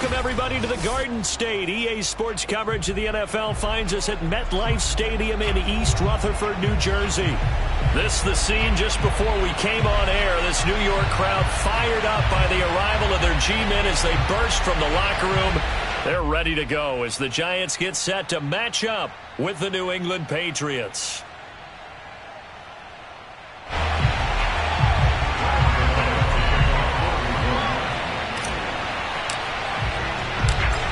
Welcome, everybody, to the Garden State. EA Sports coverage of the NFL finds us at MetLife Stadium in East Rutherford, New Jersey. This the scene just before we came on air. This New York crowd fired up by the arrival of their G-men as they burst from the locker room. They're ready to go as the Giants get set to match up with the New England Patriots.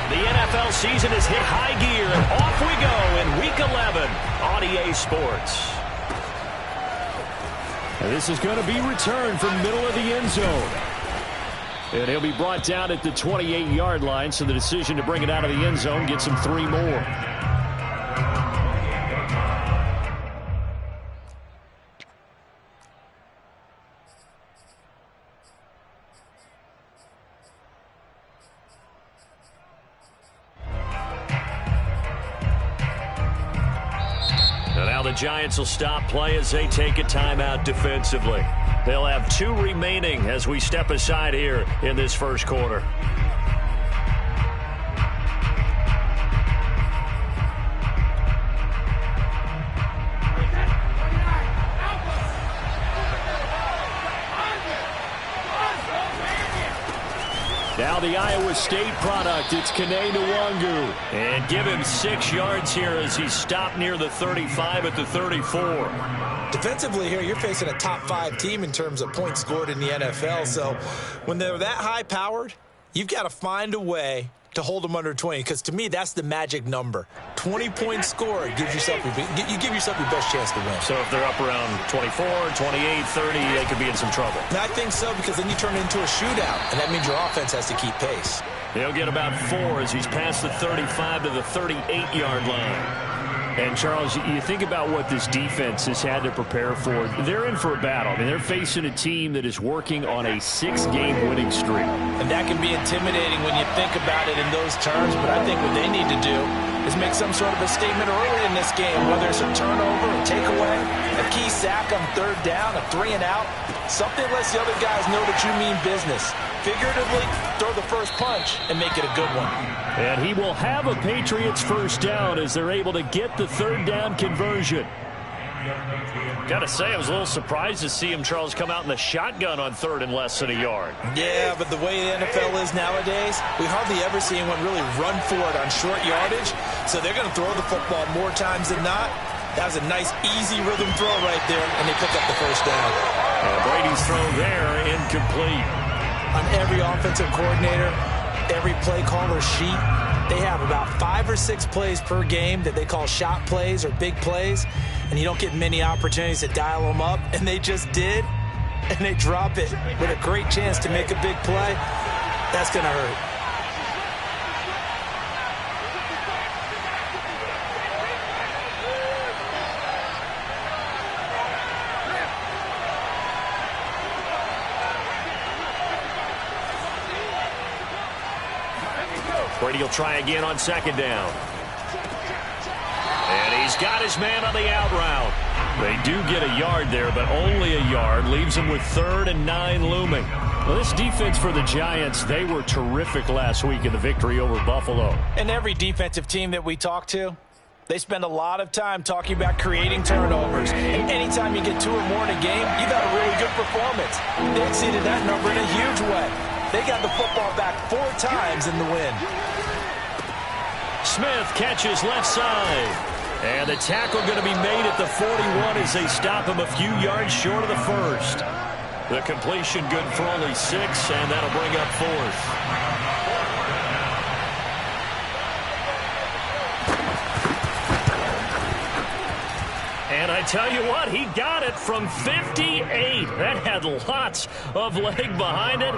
The NFL season has hit high gear, and off we go in Week 11 on EA Sports. And this is going to be returned from middle of the end zone. And he'll be brought down at the 28-yard line, so the decision to bring it out of the end zone gets him 3 more. The Giants will stop play as they take a timeout defensively. They'll have 2 remaining as we step aside here in this first quarter. Now the Iowa State product, it's Kene Nwangu. And give him 6 yards here as he's stopped near the 35 at the 34. Defensively here, you're facing a top 5 team in terms of points scored in the NFL. So when they're that high-powered, you've got to find a way to hold them under 20, because to me, that's the magic number. 20 points scored gives yourself you give yourself your best chance to win. So if they're up around 24, 28, 30, they could be in some trouble. And I think so, because then you turn it into a shootout, and that means your offense has to keep pace. He'll get about 4 as he's past the 35 to the 38-yard line. And, Charles, you think about what this defense has had to prepare for. They're in for a battle. I mean, they're facing a team that is working on a 6-game winning streak. And that can be intimidating when you think about it in those terms. But I think what they need to do is make some sort of a statement early in this game, whether it's a turnover, a takeaway, a key sack on 3rd down, a 3-and-out. Something lets the other guys know that you mean business. Figuratively, throw the first punch and make it a good one. And he will have a Patriots first down as they're able to get the 3rd down conversion. Got to say, I was a little surprised to see him, Charles, come out in the shotgun on 3rd and less than a yard. Yeah, but the way the NFL is nowadays, we hardly ever see anyone really run for it on short yardage. So they're going to throw the football more times than not. That was a nice, easy rhythm throw right there, and they pick up the first down. And Brady's throw there, incomplete. On every offensive coordinator, every play caller sheet, they have about 5 or 6 plays per game that they call shot plays or big plays, and you don't get many opportunities to dial them up, and they just did, and they drop it with a great chance to make a big play. That's going to hurt. Brady will try again on 2nd down. And he's got his man on the out route. They do get a yard there, but only a yard. Leaves him with 3rd and 9 looming. Well, this defense for the Giants, they were terrific last week in the victory over Buffalo. And every defensive team that we talk to, they spend a lot of time talking about creating turnovers. And anytime you get 2 or more in a game, you've had a really good performance. They exceeded that number in a huge way. They got the football back 4 times in the win. Smith catches left side. And the tackle going to be made at the 41 as they stop him a few yards short of the first. The completion good for only 6, and that'll bring up 4th. And I tell you what, he got it from 58. That had lots of leg behind it.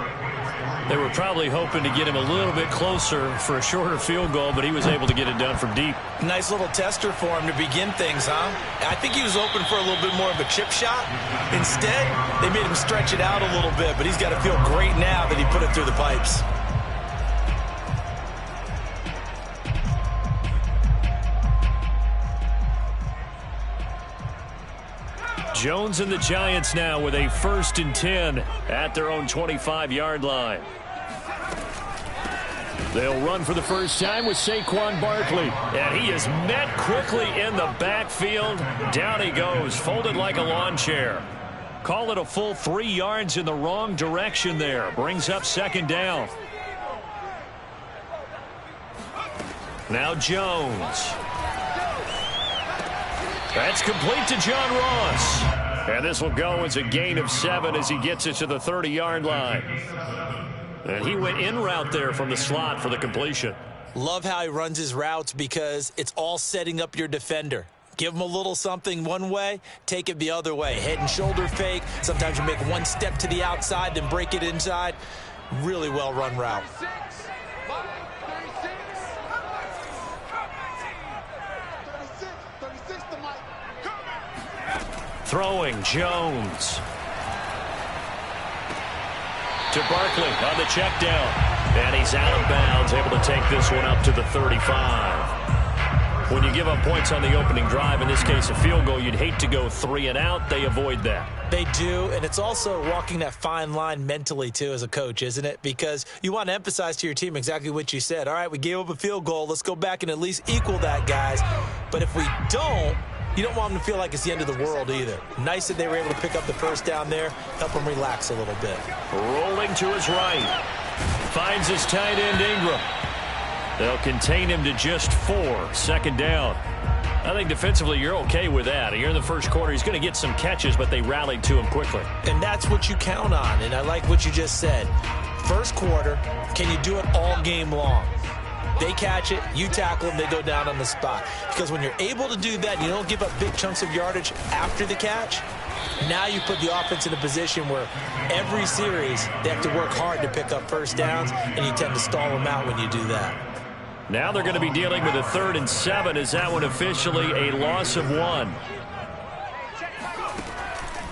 They were probably hoping to get him a little bit closer for a shorter field goal, but he was able to get it done from deep. Nice little tester for him to begin things, huh? I think he was open for a little bit more of a chip shot. Instead, they made him stretch it out a little bit, but he's got to feel great now that he put it through the pipes. Jones and the Giants now with a 1st and 10 at their own 25-yard line. They'll run for the first time with Saquon Barkley. And he is met quickly in the backfield. Down he goes, folded like a lawn chair. Call it a full 3 yards in the wrong direction there. Brings up second down. Now Jones. That's complete to John Ross. And this will go as a gain of 7 as he gets it to the 30-yard line. And he went in route there from the slot for the completion. Love how he runs his routes because it's all setting up your defender. Give him a little something one way, take it the other way. Head and shoulder fake. Sometimes you make one step to the outside, then break it inside. Really well run route. Throwing Jones. To Barkley on the check down. And he's out of bounds, able to take this one up to the 35. When you give up points on the opening drive, in this case a field goal, you'd hate to go 3 and out. They avoid that. They do, and it's also walking that fine line mentally, too, as a coach, isn't it? Because you want to emphasize to your team exactly what you said. All right, we gave up a field goal. Let's go back and at least equal that, guys. But if we don't, you don't want them to feel like it's the end of the world either. Nice that they were able to pick up the first down there, help them relax a little bit. Rolling to his right. Finds his tight end Ingram. They'll contain him to just 4. Second down. I think defensively you're okay with that. Here in the first quarter, he's going to get some catches, but they rallied to him quickly. And that's what you count on, and I like what you just said. First quarter, can you do it all game long? They catch it, you tackle them, they go down on the spot. Because when you're able to do that, you don't give up big chunks of yardage after the catch. Now you put the offense in a position where every series they have to work hard to pick up first downs, and you tend to stall them out when you do that. Now they're going to be dealing with a 3rd and 7. Is that one officially a loss of 1?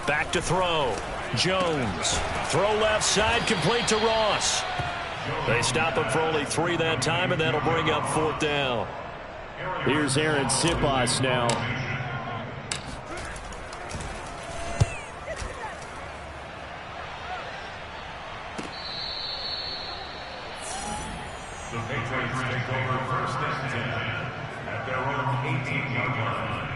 Back to throw. Jones. Throw left side, complete to Ross. They stop him for only 3 that time, and that'll bring up 4th down. Here's Aaron Siposs now. The Patriots take over 1st and 10 at their own 18-yard line.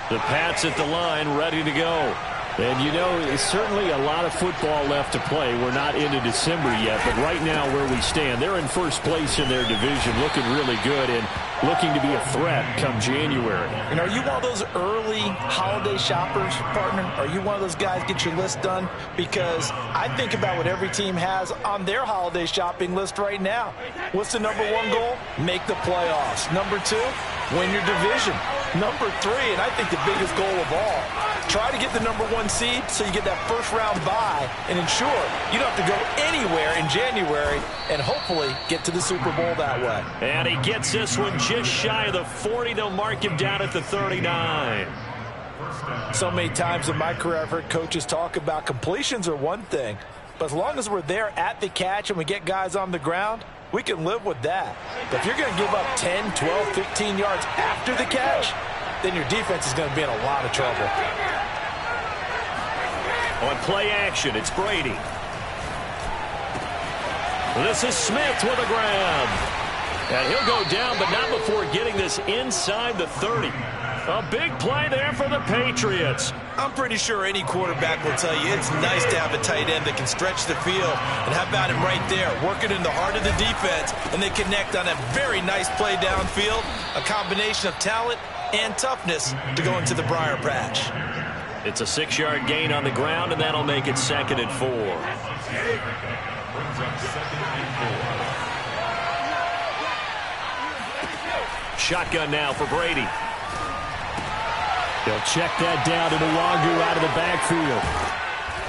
The Pats at the line, ready to go. And, you know, there's certainly a lot of football left to play. We're not into December yet, but right now where we stand, they're in first place in their division, looking really good and looking to be a threat come January. And are you one of those early holiday shoppers, partner? Are you one of those guys get your list done? Because I think about what every team has on their holiday shopping list right now. What's the number 1 goal? Make the playoffs. Number 2, win your division. Number 3, and I think the biggest goal of all, try to get the number 1 seed so you get that first-round bye and ensure you don't have to go anywhere in January and hopefully get to the Super Bowl that way. And he gets this one just shy of the 40. They'll mark him down at the 39. So many times in my career I've heard coaches talk about completions are one thing, but as long as we're there at the catch and we get guys on the ground, we can live with that. But if you're going to give up 10, 12, 15 yards after the catch, then your defense is going to be in a lot of trouble. On play action, it's Brady. This is Smith with a grab. And he'll go down, but not before getting this inside the 30. A big play there for the Patriots. I'm pretty sure any quarterback will tell you it's nice to have a tight end that can stretch the field. And how about him right there, working in the heart of the defense, and they connect on a very nice play downfield, a combination of talent and toughness to go into the briar patch. It's a 6-yard gain on the ground, and that'll make it 2nd and 4. Shotgun now for Brady. He'll check that down to Nwangu out of the backfield.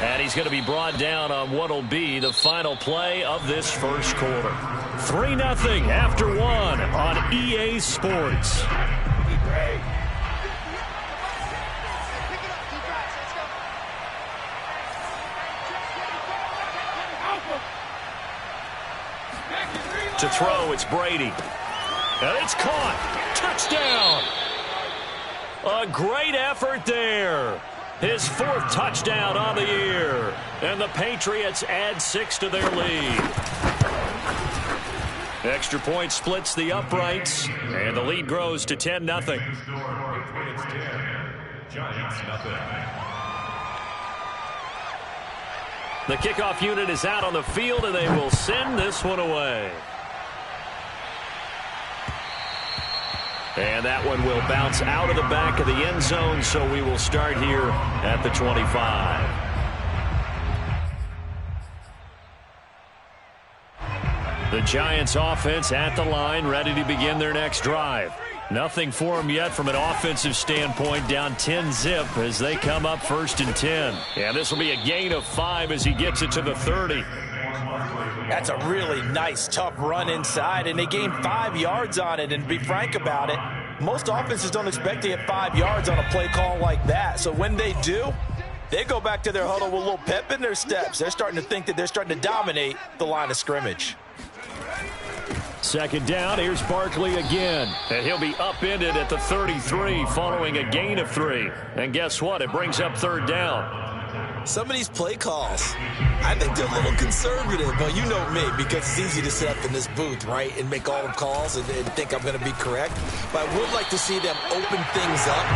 And he's going to be brought down on what will be the final play of this first quarter. 3-0 after 1 on EA Sports. To throw, it's Brady. And it's caught. Touchdown. A great effort there. his 4th touchdown on the year. And the Patriots add 6 to their lead. Extra point splits the uprights, and the lead grows to 10-0. The kickoff unit is out on the field, and they will send this one away. And that one will bounce out of the back of the end zone, so we will start here at the 25. The Giants offense at the line, ready to begin their next drive. Nothing for them yet from an offensive standpoint, down 10-zip as they come up 1st and 10. And this will be a gain of 5 as he gets it to the 30. That's a really nice, tough run inside, and they gained 5 yards on it. And to be frank about it, most offenses don't expect to get 5 yards on a play call like that. So when they do, they go back to their huddle with a little pep in their steps. They're starting to think that they're starting to dominate the line of scrimmage. 2nd down, here's Barkley again. And he'll be upended at the 33 following a gain of 3. And guess what? It brings up 3rd down. Some of these play calls, I think they're a little conservative, but you know me, because it's easy to sit up in this booth, right, and make all the calls and think I'm going to be correct. But I would like to see them open things up,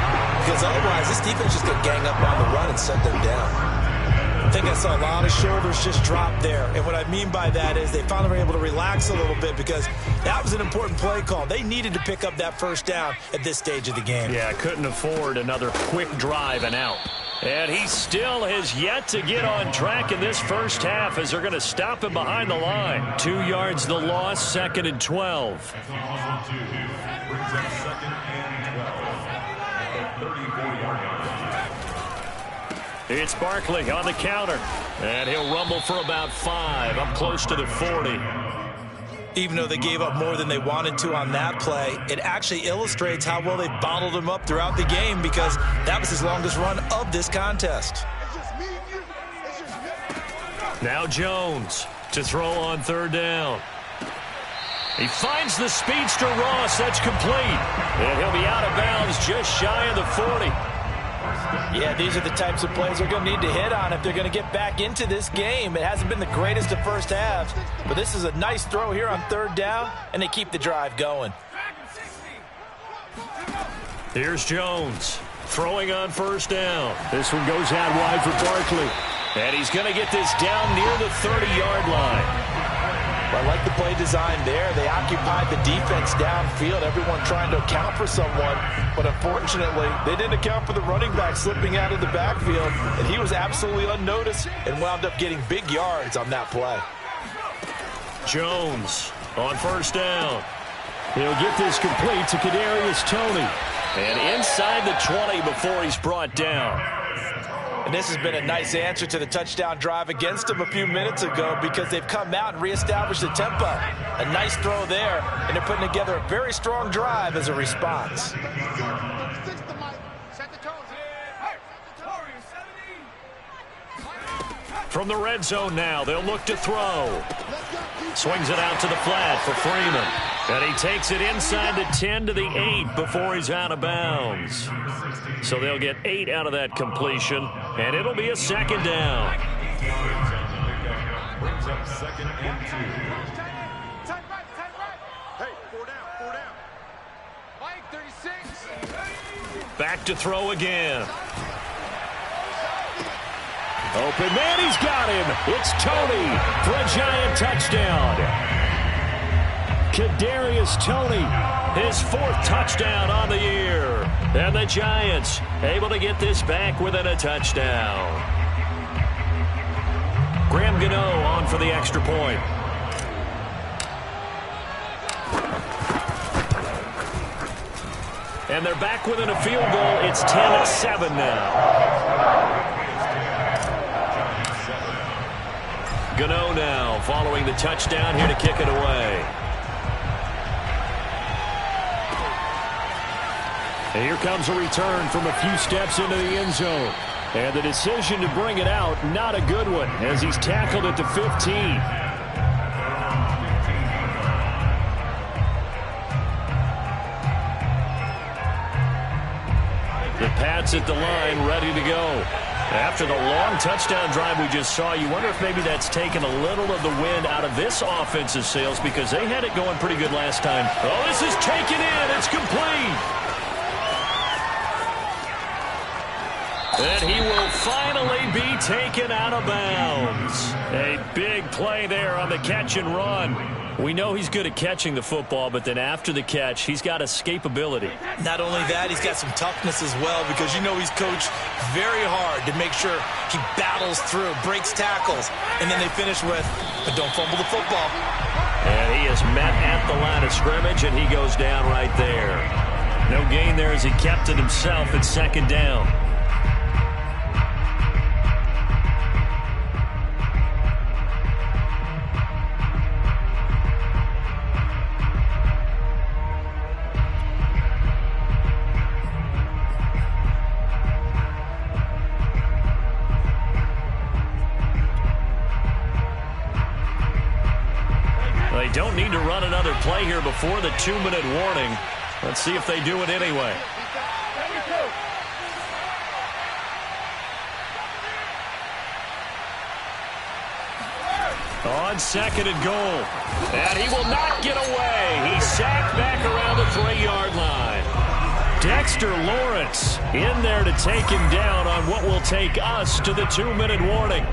because otherwise this defense just going to gang up on the run and set them down. I think I saw a lot of shoulders just drop there. And what I mean by that is they finally were able to relax a little bit because that was an important play call. They needed to pick up that 1st down at this stage of the game. Yeah, couldn't afford another quick drive and out. And he still has yet to get on track in this first half as they're going to stop him behind the line. 2 yards the loss, 2nd and 12. It's Barkley on the counter, and he'll rumble for about 5, up close to the 40. Even though they gave up more than they wanted to on that play, it actually illustrates how well they bottled him up throughout the game because that was his longest run of this contest. Now Jones to throw on 3rd down. He finds the speedster Ross. That's complete. And he'll be out of bounds just shy of the 40. Yeah, these are the types of plays they're going to need to hit on if they're going to get back into this game. It hasn't been the greatest of first halves, but this is a nice throw here on 3rd down, and they keep the drive going. Here's Jones throwing on 1st down. This one goes out wide for Barkley. And he's going to get this down near the 30-yard line. I like the play design there. They occupied the defense downfield, everyone trying to account for someone. But unfortunately, they didn't account for the running back slipping out of the backfield. And he was absolutely unnoticed and wound up getting big yards on that play. Jones on 1st down. He'll get this complete to Kadarius Toney. And inside the 20 before he's brought down. And this has been a nice answer to the touchdown drive against them a few minutes ago because they've come out and reestablished the tempo. A nice throw there, and they're putting together a very strong drive as a response. From the red zone now, they'll look to throw. Swings it out to the flat for Freeman. And he takes it inside the 10 to the 8 before he's out of bounds. So they'll get 8 out of that completion, and it'll be a 2nd down. Brings up 2nd and 2. Hey, 4 down. Mike, 36. Back to throw again. Open man, he's got him. It's Toney for a Giant touchdown. Kadarius Toney, his 4th touchdown on the year. And the Giants able to get this back within a touchdown. Graham Gano on for the extra point. And they're back within a field goal. It's 10-7 now. Gano now following the touchdown here to kick it away. And here comes a return from a few steps into the end zone. And the decision to bring it out, not a good one, as he's tackled at the 15. The Pats at the line, ready to go. After the long touchdown drive we just saw, you wonder if maybe that's taken a little of the wind out of this offense's sails because they had it going pretty good last time. Oh, this is taken in. It's complete. And he will finally be taken out of bounds. A big play there on the catch and run. We know he's good at catching the football, but then after the catch, he's got escapability. Not only that, he's got some toughness as well because you know he's coached very hard to make sure he battles through, breaks tackles, and then they finish with, but don't fumble the football. And he is met at the line of scrimmage, and he goes down right there. No gain there as he kept it himself at second down. They don't need to run another play here before the 2-minute warning. Let's see if they do it anyway. On second and goal. And he will not get away. He's sacked back around the 3-yard line. Dexter Lawrence in there to take him down on what will take us to the 2-minute warning.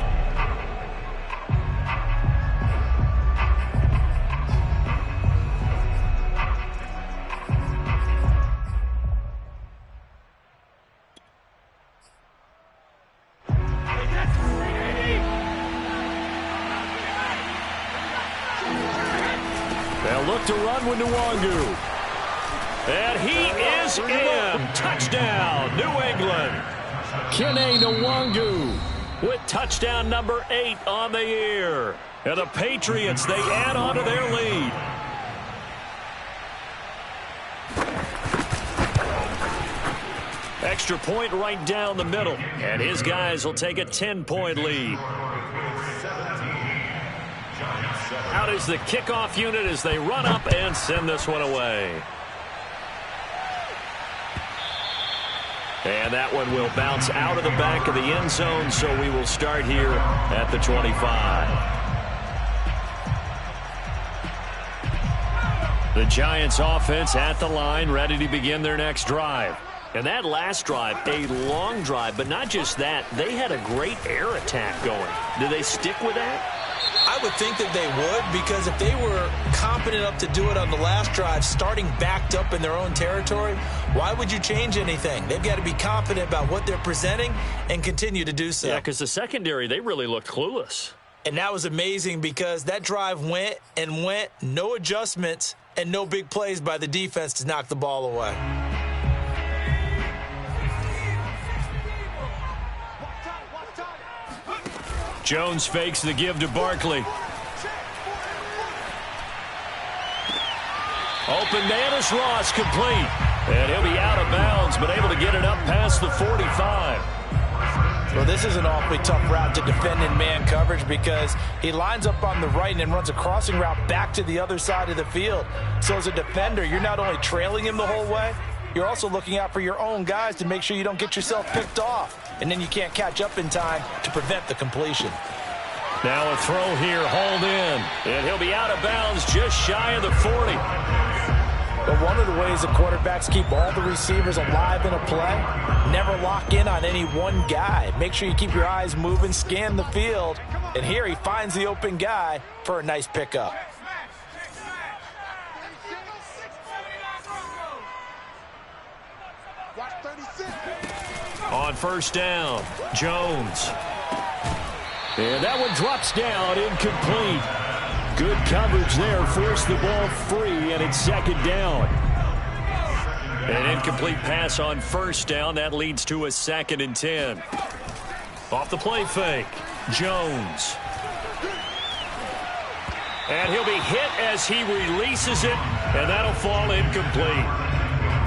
They'll look to run with Nwangu. And he is in. Touchdown, New England. Kene Nwangu with touchdown number 8 on the year. And the Patriots, they add on to their lead. Extra point right down the middle. And his guys will take a 10-point lead. Out is the kickoff unit as they run up and send this one away. And that one will bounce out of the back of the end zone, so we will start here at the 25. The Giants offense at the line, ready to begin their next drive. And that last drive, a long drive, but not just that. They had a great air attack going. Do they stick with that? I would think that they would, because if they were competent enough to do it on the last drive, starting backed up in their own territory, why would you change anything? They've got to be confident about what they're presenting and continue to do so. Yeah, because the secondary, they really looked clueless. And that was amazing because that drive went and went, no adjustments, and no big plays by the defense to knock the ball away. Jones fakes the give to Barkley. Open Manus Ross complete. And he'll be out of bounds, but able to get it up past the 45. Well, this is an awfully tough route to defend in man coverage because he lines up on the right and then runs a crossing route back to the other side of the field. So as a defender, you're not only trailing him the whole way, you're also looking out for your own guys to make sure you don't get yourself picked off. And then you can't catch up in time to prevent the completion. Now a throw here, hauled in. And he'll be out of bounds just shy of the 40. But one of the ways the quarterbacks keep all the receivers alive in a play, never lock in on any one guy. Make sure you keep your eyes moving, scan the field. And here he finds the open guy for a nice pickup. On first down, Jones. And that one drops down, incomplete. Good coverage there, forced the ball free, and it's second down. An incomplete pass on first down. That leads to a 2nd and 10. Off the play fake, Jones. And he'll be hit as he releases it, and that'll fall incomplete.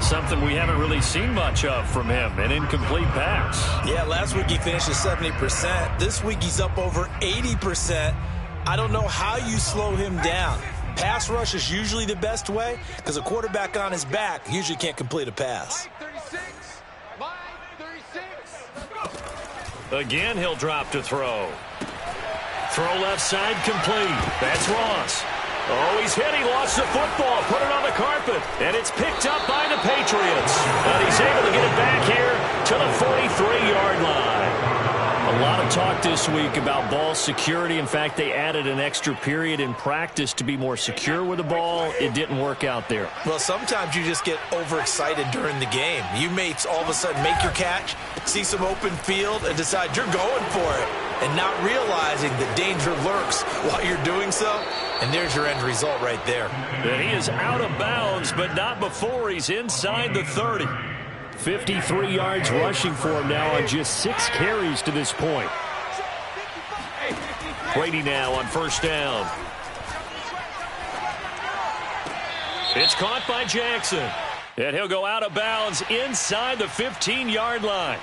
Something we haven't really seen much of from him, an incomplete pass. Yeah, last week he finished at 70%. This week he's up over 80%. I don't know how you slow him down. Pass rush is usually the best way because a quarterback on his back usually can't complete a pass. Again, he'll drop to throw. Throw left side complete. That's Ross. Oh, he's hit. He lost the football. Put it on the carpet. And it's picked up by the Patriots. And he's able to get it back here to the 43-yard line. A lot of talk this week about ball security. In fact, they added an extra period in practice to be more secure with the ball. It didn't work out there. Well, sometimes you just get overexcited during the game. You may all of a sudden make your catch, see some open field, and decide you're going for it, and not realizing that danger lurks while you're doing so. And there's your end result right there. And he is out of bounds, but not before he's inside the 30. 53 yards rushing for him now on just 6 carries to this point. Brady now on first down. It's caught by Jackson. And he'll go out of bounds inside the 15-yard line.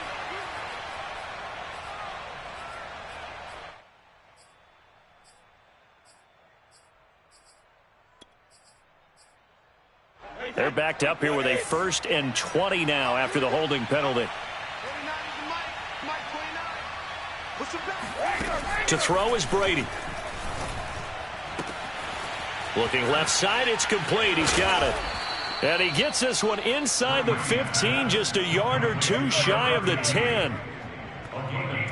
They're backed up here with a 1st and 20 now after the holding penalty. To throw is Brady. Looking left side, it's complete. He's got it. And he gets this one inside the 15, just a yard or two shy of the 10.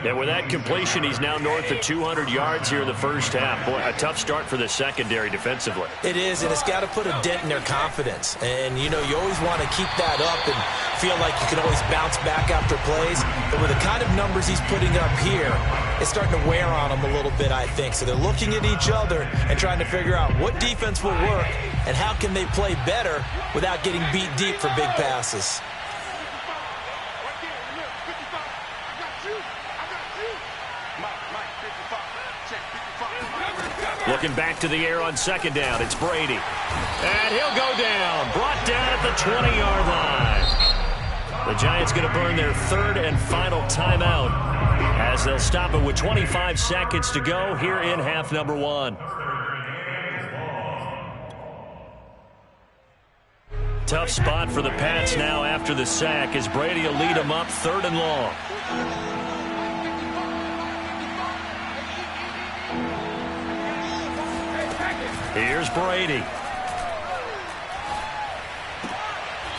And with that completion, he's now north of 200 yards here in the first half. Boy, a tough start for the secondary defensively. It is, and it's got to put a dent in their confidence. And, you know, you always want to keep that up and feel like you can always bounce back after plays. But with the kind of numbers he's putting up here, it's starting to wear on them a little bit, I think. So they're looking at each other and trying to figure out what defense will work and how can they play better without getting beat deep for big passes. Looking back to the air on second down. It's Brady. And he'll go down. Brought down at the 20-yard line. The Giants going to burn their 3rd and final timeout as they'll stop it with 25 seconds to go here in half number 1. Tough spot for the Pats now after the sack as Brady will lead them up 3rd and long. Here's Brady.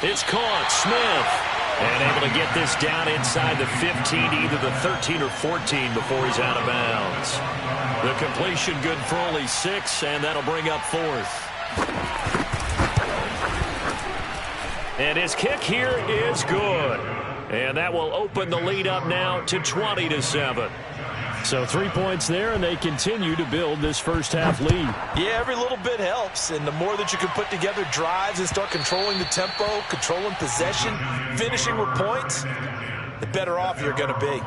It's caught. Smith. And able to get this down inside the 15, either the 13 or 14 before he's out of bounds. The completion good for only 6, and that'll bring up 4th. And his kick here is good. And that will open the lead up now to 20-7. So 3 points there, and they continue to build this first half lead. Yeah, every little bit helps, and the more that you can put together drives and start controlling the tempo, controlling possession, finishing with points, the better off you're going to be.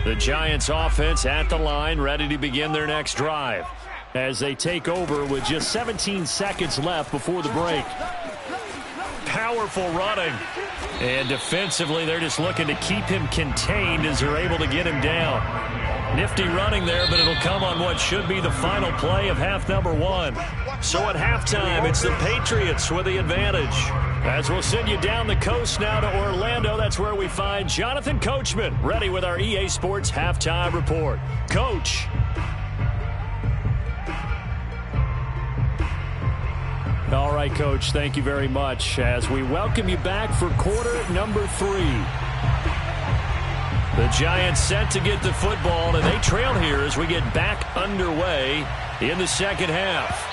The Giants offense at the line, ready to begin their next drive as they take over with just 17 seconds left before the break. Powerful running. And defensively, they're just looking to keep him contained as they're able to get him down. Nifty running there, but it'll come on what should be the final play of half number 1. So at halftime, it's the Patriots with the advantage. As we'll send you down the coast now to Orlando, that's where we find Jonathan Coachman, ready with our EA Sports Halftime Report. Coach. All right, Coach, thank you very much as we welcome you back for quarter number 3. The Giants set to get the football, and they trail here as we get back underway in the second half.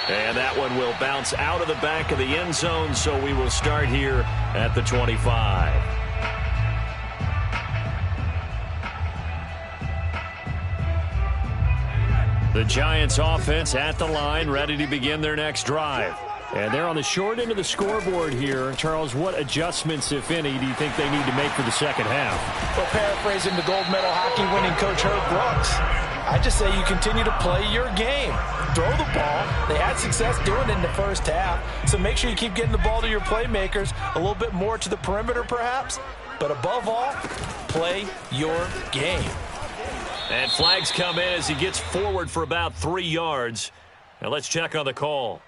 And that one will bounce out of the back of the end zone, so we will start here at the 25. The Giants offense at the line, ready to begin their next drive. And they're on the short end of the scoreboard here. Charles, what adjustments, if any, do you think they need to make for the second half? Well, paraphrasing the gold medal hockey winning coach Herb Brooks, I just say you continue to play your game. Throw the ball. They had success doing it in the first half. So make sure you keep getting the ball to your playmakers, a little bit more to the perimeter perhaps. But above all, play your game. And flags come in as he gets forward for about 3 yards. Now let's check on the call.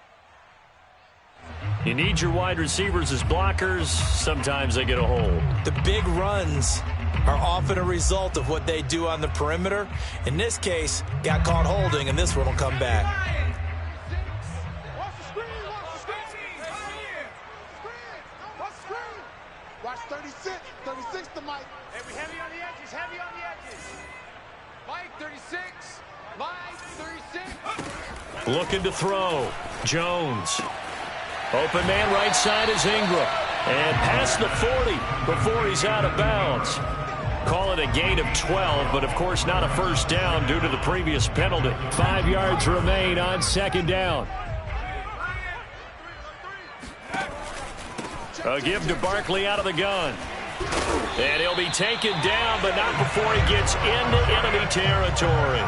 You need your wide receivers as blockers. Sometimes they get a hold. The big runs are often a result of what they do on the perimeter. In this case, got caught holding, and this one will come back. Watch 36. 36 to Mike. Hey, we heavy on the edges. Heavy on the edges. Mike, 36. Mike, 36. Looking to throw. Jones. Open man right side is Ingram. And past the 40 before he's out of bounds. Call it a gain of 12, but of course not a first down due to the previous penalty. 5 yards remain on second down. A give to Barkley out of the gun. And he'll be taken down, but not before he gets into enemy territory.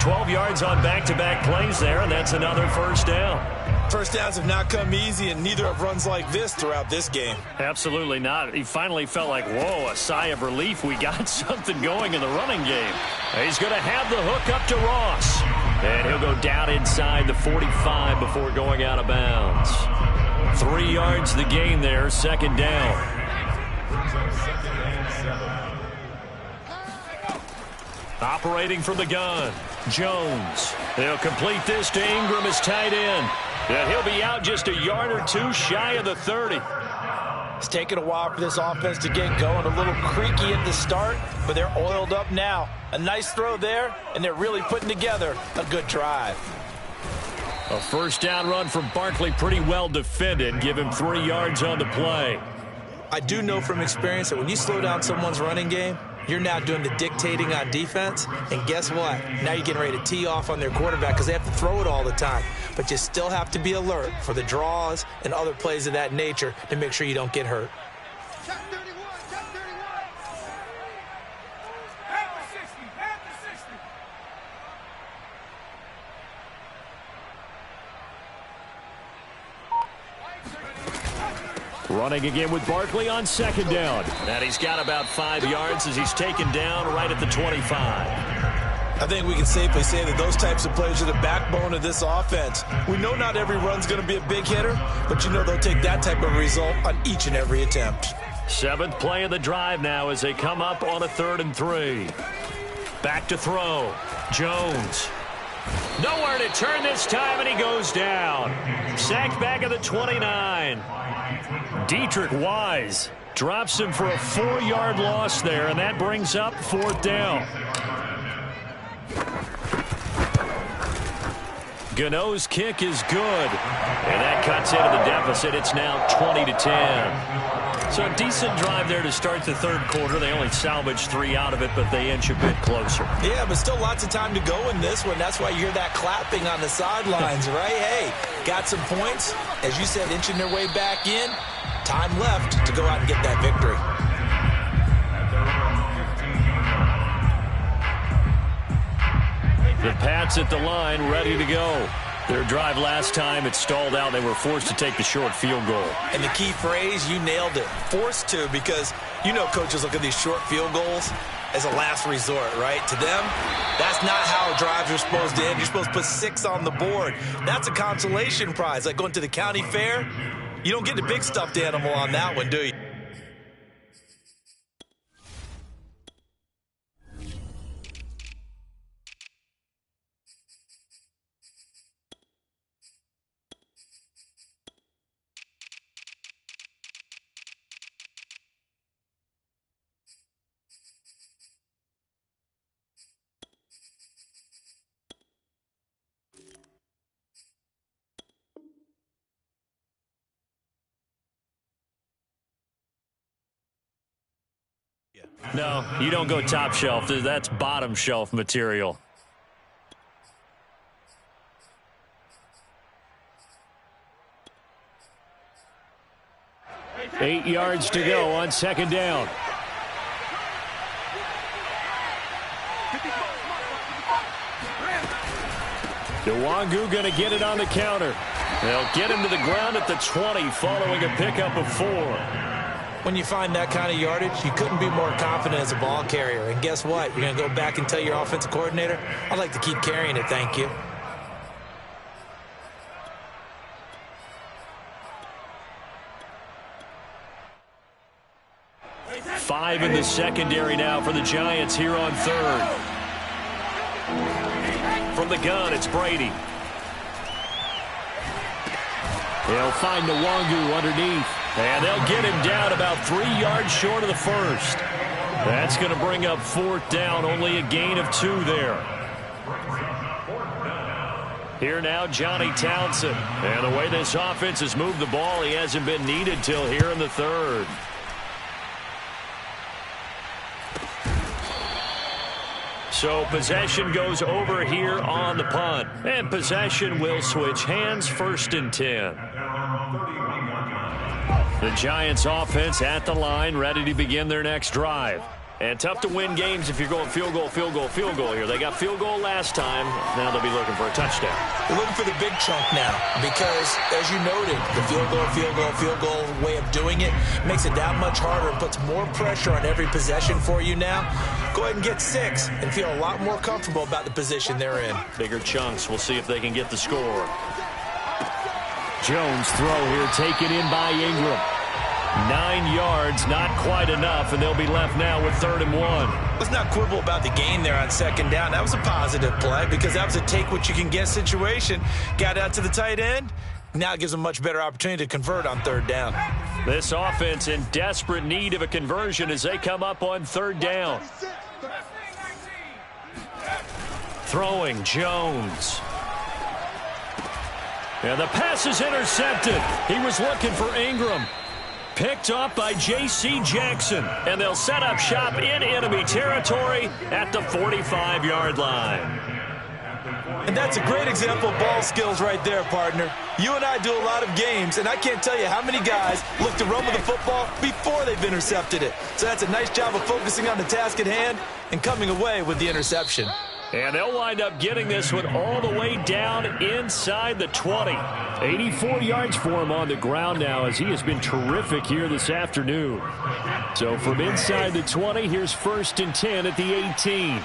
12 yards on back-to-back plays there, and that's another first down. First downs have not come easy, and neither have runs like this throughout this game. Absolutely not. He finally felt like, whoa, a sigh of relief. We got something going in the running game. He's going to have the hook up to Ross. And he'll go down inside the 45 before going out of bounds. 3 yards the gain there, second down. Operating from the gun, Jones. They'll complete this to Ingram as tight end. And he'll be out just a yard or two shy of the 30. It's taken a while for this offense to get going. A little creaky at the start, but they're oiled up now. A nice throw there, and they're really putting together a good drive. A first down run from Barkley, pretty well defended. Give him 3 yards on the play. I do know from experience that when you slow down someone's running game, you're now doing the dictating on defense. And guess what? Now you're getting ready to tee off on their quarterback because they have to throw it all the time. But you still have to be alert for the draws and other plays of that nature to make sure you don't get hurt. Top 31. Top 31. Half the 60. Half the 60. Running again with Barkley on second down. And he's got about 5 yards as he's taken down right at the 25. I think we can safely say that those types of plays are the backbone of this offense. We know not every run's going to be a big hitter, but you know they'll take that type of result on each and every attempt. 7th play of the drive now as they come up on a 3rd and 3. Back to throw. Jones. Nowhere to turn this time, and he goes down. Sacked back at the 29. Dietrich Wise drops him for a 4-yard loss there, and that brings up 4th down. Gano's kick is good, and that cuts into the deficit. It's now 20-10. So a decent drive there to start the 3rd quarter. They only salvaged 3 out of it, but they inch a bit closer. Yeah, but still lots of time to go in this one. That's why you hear that clapping on the sidelines, right? Hey, got some points. As you said, inching their way back in. Time left to go out and get that victory. The Pats at the line, ready to go. Their drive last time, it stalled out. They were forced to take the short field goal. And the key phrase, you nailed it. Forced to, because you know coaches look at these short field goals as a last resort, right? To them, that's not how drives are supposed to end. You're supposed to put 6 on the board. That's a consolation prize, like going to the county fair. You don't get the big stuffed animal on that one, do you? No, you don't go top shelf. That's bottom shelf material. Eight yards to go on second down. Nwangu going to get it on the counter. They'll get him to the ground at the 20 following a pickup of 4. When you find that kind of yardage, you couldn't be more confident as a ball carrier. And guess what? You're going to go back and tell your offensive coordinator, I'd like to keep carrying it, thank you. 5 in the secondary now for the Giants here on third. From the gun, it's Brady. They'll find Nwangu underneath. And they'll get him down about 3 yards short of the first. That's going to bring up 4th down. Only a gain of 2 there. Here now, Johnny Townsend. And the way this offense has moved the ball, he hasn't been needed till here in the third. So possession goes over here on the punt. And possession will switch hands, 1st and 10. The Giants offense at the line, ready to begin their next drive. And tough to win games if you're going field goal, field goal, field goal here. They got field goal last time. Now they'll be looking for a touchdown. They're looking for the big chunk now because, as you noted, the field goal way of doing it makes it that much harder and puts more pressure on every possession for you now. Go ahead and get 6 and feel a lot more comfortable about the position they're in. Bigger chunks. We'll see if they can get the score. Jones throw here taken in by Ingram. 9 yards, not quite enough, and they'll be left now with 3rd and 1. Let's not quibble about the gain there on 2nd down. That was a positive play because that was a take-what-you-can-get situation. Got out to the tight end. Now it gives them a much better opportunity to convert on 3rd down. This offense in desperate need of a conversion as they come up on 3rd down. Throwing Jones. And the pass is intercepted. He was looking for Ingram. Picked up by J.C. Jackson. And they'll set up shop in enemy territory at the 45-yard line. And that's a great example of ball skills right there, partner. You and I do a lot of games, and I can't tell you how many guys look to run with the football before they've intercepted it. So that's a nice job of focusing on the task at hand and coming away with the interception. And they'll wind up getting this one all the way down inside the 20. 84 yards for him on the ground now as he has been terrific here this afternoon. So from inside the 20, here's 1st and 10 at the 18.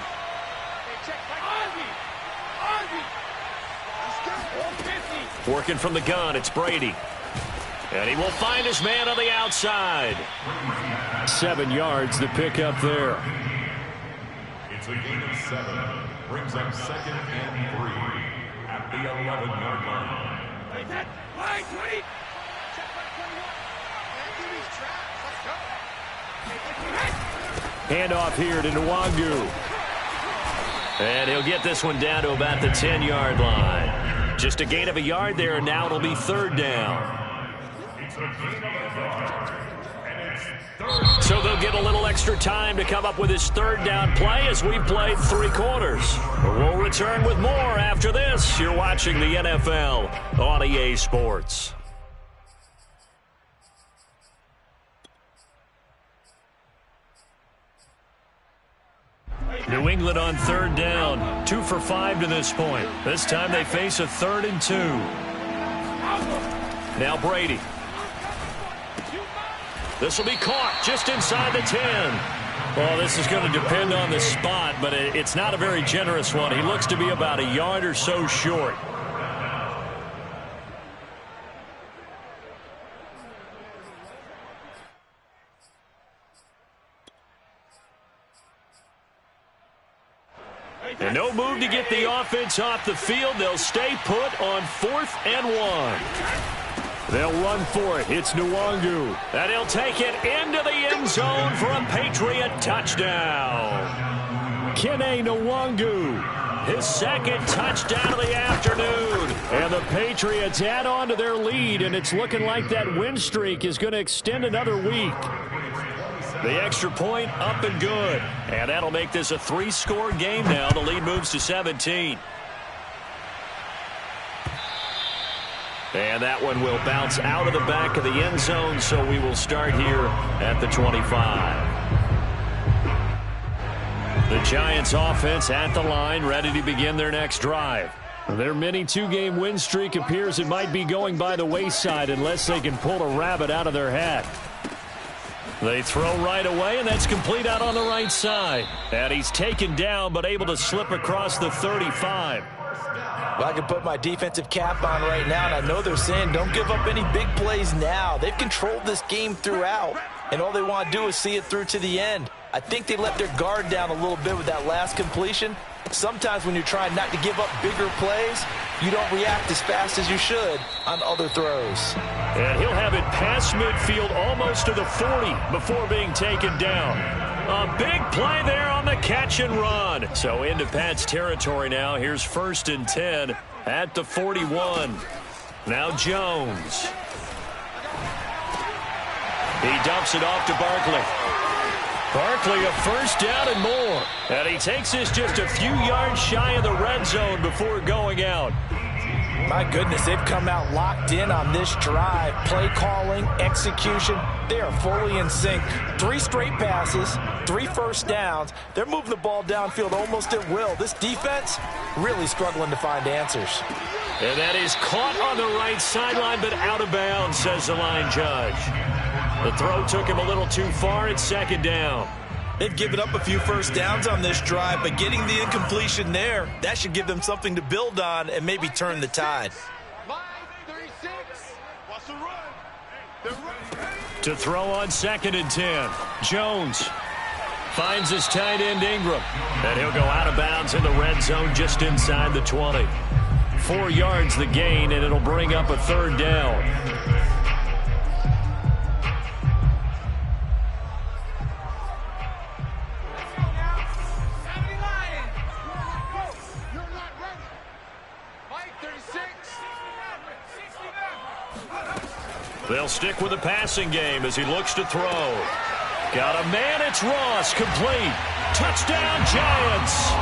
Working from the gun, it's Brady. And he will find his man on the outside. 7 yards the pick up there. It's a gain of 7. Brings up 2nd and 3 at the 11-yard line. Handoff here to Nwangu. And he'll get this one down to about the 10-yard line. Just a gain of a yard there, and now it'll be 3rd down. So they'll get a little extra time to come up with his 3rd down play as we've played 3 quarters. We'll return with more after this. You're watching the NFL on EA Sports. New England on 3rd down. 2 for 5 to this point. This time they face a 3rd and 2. Now Brady. This will be caught just inside the 10. Well, this is going to depend on the spot, but it's not a very generous one. He looks to be about a yard or so short. And no move to get the offense off the field. They'll stay put on 4th and 1. They'll run for it. It's Nwangu. And he'll take it into the end zone for a Patriot touchdown. Kene Nwangu, his 2nd touchdown of the afternoon. And the Patriots add on to their lead, and it's looking like that win streak is going to extend another week. The extra point up and good. And that'll make this a 3-score game now. The lead moves to 17. And that one will bounce out of the back of the end zone, so we will start here at the 25. The Giants offense at the line, ready to begin their next drive. Their mini 2-game win streak appears it might be going by the wayside unless they can pull a rabbit out of their hat. They throw right away, and that's complete out on the right side. And he's taken down, but able to slip across the 35. Well, I can put my defensive cap on right now, and I know they're saying don't give up any big plays now. They've controlled this game throughout, and all they want to do is see it through to the end. I think they let their guard down a little bit with that last completion. Sometimes when you're trying not to give up bigger plays, you don't react as fast as you should on other throws. And he'll have it past midfield almost to the 40 before being taken down. A big play there on the catch and run. So into Pat's territory now. Here's 1st and 10 at the 41. Now Jones. He dumps it off to Barkley. Barkley a 1st down and more. And he takes this just a few yards shy of the red zone before going out. My goodness, they've come out locked in on this drive. Play calling, execution, they are fully in sync. 3 straight passes, 3 first downs. They're moving the ball downfield almost at will. This defense really struggling to find answers. And that is caught on the right sideline, but out of bounds, says the line judge. The throw took him a little too far. It's 2nd down. They've given up a few first downs on this drive, but getting the incompletion there, that should give them something to build on and maybe turn the tide. To throw on 2nd and 10. Jones finds his tight end Ingram. And he'll go out of bounds in the red zone just inside the 20. 4 yards the gain, and it'll bring up a 3rd down. They'll stick with the passing game as he looks to throw. Got a man, it's Ross, complete. Touchdown, Giants.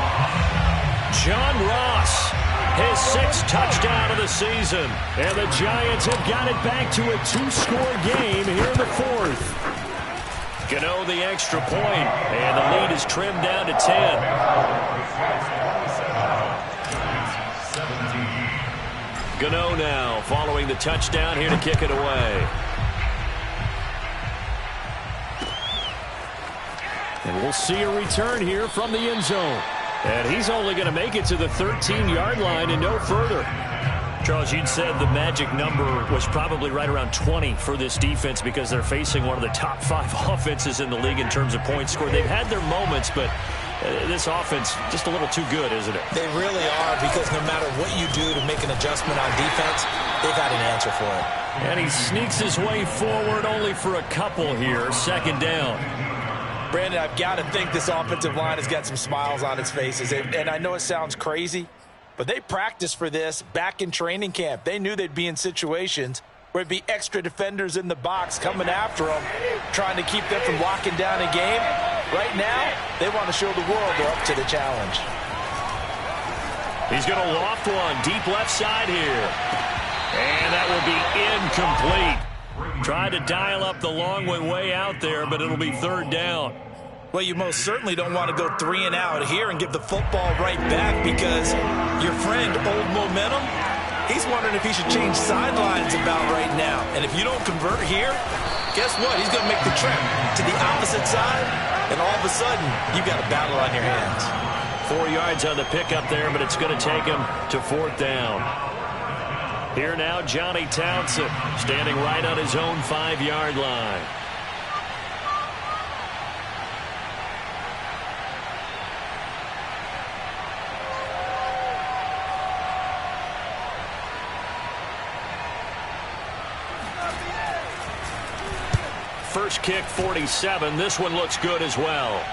John Ross, his 6th touchdown of the season. And the Giants have got it back to a 2-score game here in the 4th. Gano the extra point, and the lead is trimmed down to 10. Gano now following the touchdown here to kick it away. And we'll see a return here from the end zone. And he's only going to make it to the 13-yard line and no further. Charles, you'd said the magic number was probably right around 20 for this defense because they're facing one of the top 5 offenses in the league in terms of points scored. They've had their moments, but this offense just a little too good, isn't it? They really are, because no matter what you do to make an adjustment on defense, they've got an answer for it. And he sneaks his way forward only for a couple here. 2nd down. Brandon, I've got to think this offensive line has got some smiles on its faces. And I know it sounds crazy, but they practiced for this back in training camp. They knew they'd be in situations where it'd be extra defenders in the box coming after them, trying to keep them from locking down a game. Right now, they want to show the world they're up to the challenge. He's going to loft one deep left side here. And that will be incomplete. Tried to dial up the long one way out there, but it'll be 3rd down. Well, you most certainly don't want to go 3 and out here and give the football right back, because your friend, Old Momentum, he's wondering if he should change sidelines about right now. And if you don't convert here, guess what? He's going to make the trip to the opposite side, and all of a sudden, you've got a battle on your hands. 4 yards on the pickup there, but it's going to take him to 4th down. Here now, Johnny Townsend, standing right on his own 5-yard line. First kick, 47. This one looks good as well.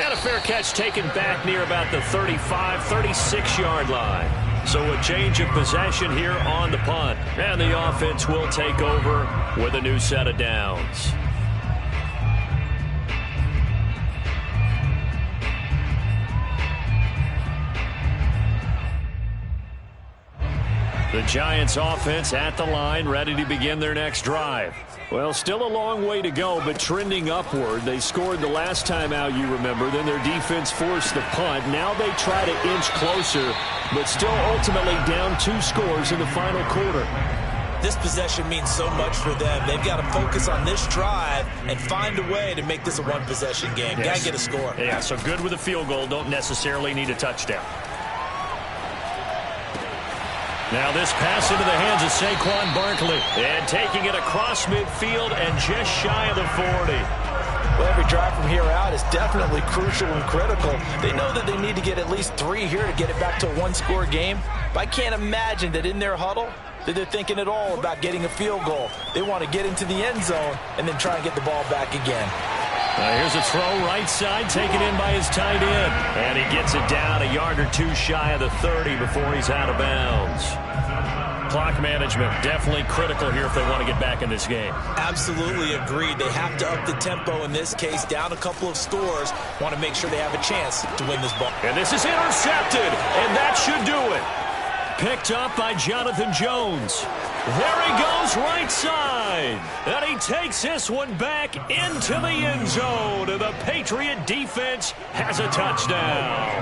And a fair catch taken back near about the 35, 36-yard line. So a change of possession here on the punt. And the offense will take over with a new set of downs. The Giants offense at the line, ready to begin their next drive. Well, still a long way to go, but trending upward. They scored the last time out, you remember. Then their defense forced the punt. Now they try to inch closer, but still ultimately down 2 scores in the final quarter. This possession means so much for them. They've got to focus on this drive and find a way to make this a one-possession game. Yes. Got to get a score. Yeah, so good with a field goal. Don't necessarily need a touchdown. Now this pass into the hands of Saquon Barkley. And taking it across midfield and just shy of the 40. Well, every drive from here out is definitely crucial and critical. They know that they need to get at least 3 here to get it back to a one-score game. But I can't imagine that in their huddle that they're thinking at all about getting a field goal. They want to get into the end zone and then try and get the ball back again. Here's a throw right side, taken in by his tight end. And he gets it down a yard or 2 shy of the 30 before he's out of bounds. Clock management, definitely critical here if they want to get back in this game. Absolutely agreed. They have to up the tempo in this case, down a couple of scores. Want to make sure they have a chance to win this ball. And this is intercepted, and that should do it. Picked up by Jonathan Jones. There he goes right side. And he takes this one back into the end zone. And the Patriot defense has a touchdown.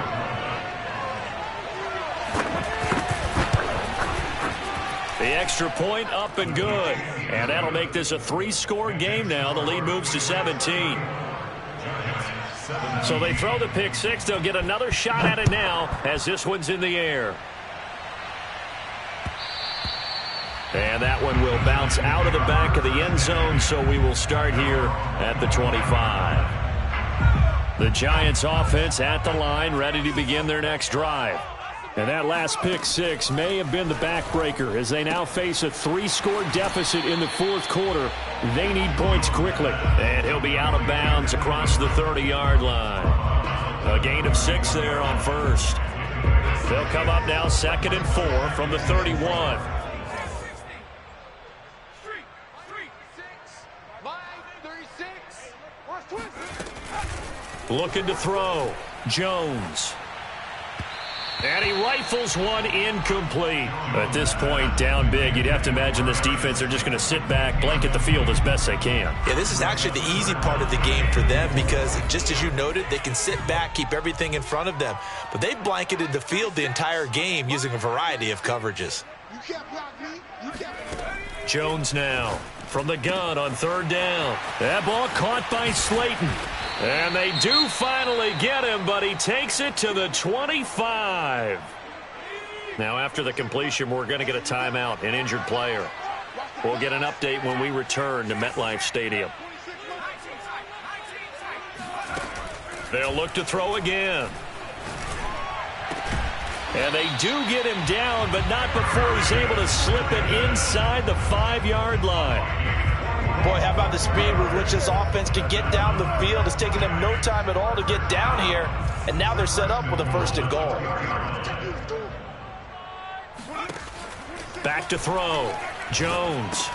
The extra point up and good. And that'll make this a 3-score game now. The lead moves to 17. So they throw the pick six. They'll get another shot at it now as this one's in the air. And that one will bounce out of the back of the end zone, so we will start here at the 25. The Giants offense at the line, ready to begin their next drive. And that last pick six may have been the backbreaker as they now face a 3-score deficit in the 4th quarter. They need points quickly. And he'll be out of bounds across the 30-yard line. A gain of 6 there on first. They'll come up now 2nd and 4 from the 31. Looking to throw. Jones. And he rifles one incomplete. At this point, down big, you'd have to imagine this defense, they're just going to sit back, blanket the field as best they can. Yeah, this is actually the easy part of the game for them because, just as you noted, they can sit back, keep everything in front of them. But they've blanketed the field the entire game using a variety of coverages. You can't block me. You can't. Jones now from the gun on 3rd down. That ball caught by Slayton. And they do finally get him, but he takes it to the 25. Now, after the completion, we're going to get a timeout, an injured player. We'll get an update when we return to MetLife Stadium. They'll look to throw again. And they do get him down, but not before he's able to slip it inside the 5-yard line. Boy, how about the speed with which this offense can get down the field? It's taking them no time at all to get down here. And now they're set up with a 1st and goal. Back to throw. Jones.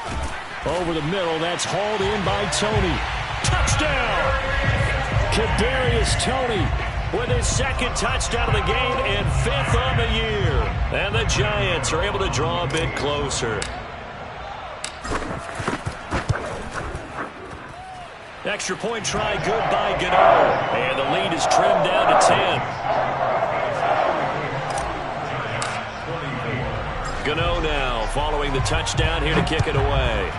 Over the middle. That's hauled in by Toney. Touchdown! Kadarius Toney with his 2nd touchdown of the game and 5th on the year. And the Giants are able to draw a bit closer. Extra point try good by Gano. And the lead is trimmed down to 10. Gano now following the touchdown here to kick it away.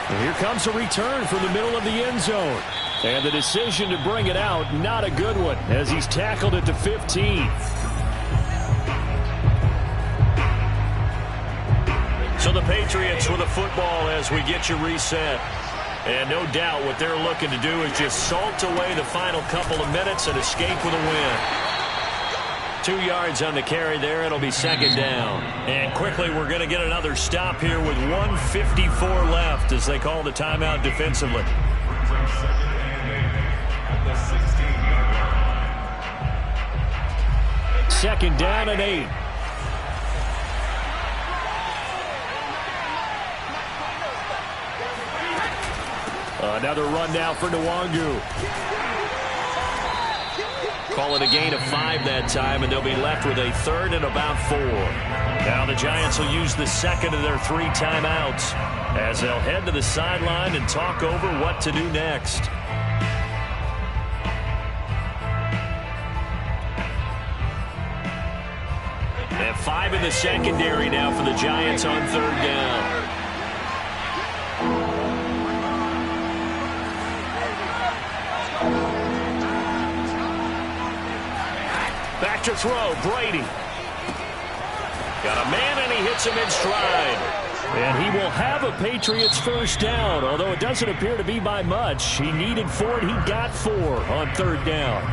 And here comes a return from the middle of the end zone. And the decision to bring it out, not a good one, as he's tackled at the 15. So the Patriots with a football as we get you reset. And no doubt what they're looking to do is just salt away the final couple of minutes and escape with a win. 2 yards on the carry there. It'll be 2nd down. And quickly we're going to get another stop here with 1:54 left as they call the timeout defensively. 2nd down and 8. Another run now for Nwangu. Call it a gain of 5 that time, and they'll be left with a 3rd and about 4. Now the Giants will use the 2nd of their 3 timeouts as they'll head to the sideline and talk over what to do next. And 5 in the secondary now for the Giants on 3rd down. to throw. Brady. Got a man, and he hits him in stride. And he will have a Patriots first down, although it doesn't appear to be by much. He needed 4, and he got 4 on third down.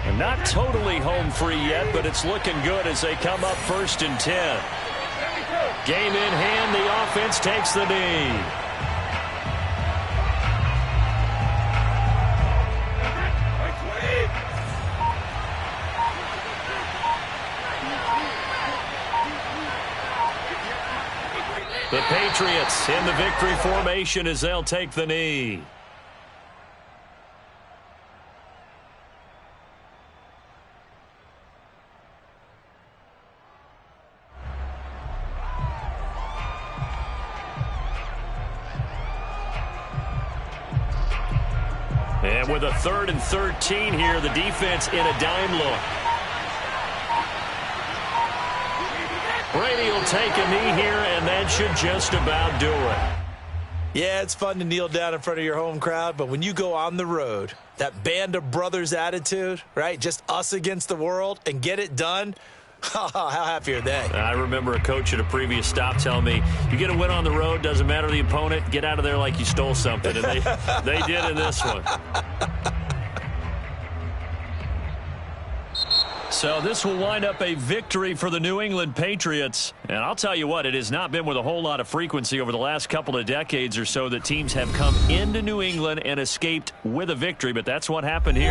And not totally home free yet, but it's looking good as they come up 1st and 10. Game in hand, the offense takes the knee. The Patriots in the victory formation as they'll take the knee. And with a 3rd and 13 here, the defense in a dime look. Brady will take a knee here, and that should just about do it. Yeah, it's fun to kneel down in front of your home crowd, but when you go on the road, that band of brothers attitude, right, just us against the world, and get it done, how happy are they? I remember a coach at a previous stop telling me, you get a win on the road, doesn't matter the opponent, get out of there like you stole something. And they did in this one. So this will wind up a victory for the New England Patriots. And I'll tell you what, it has not been with a whole lot of frequency over the last couple of decades or so that teams have come into New England and escaped with a victory. But that's what happened here.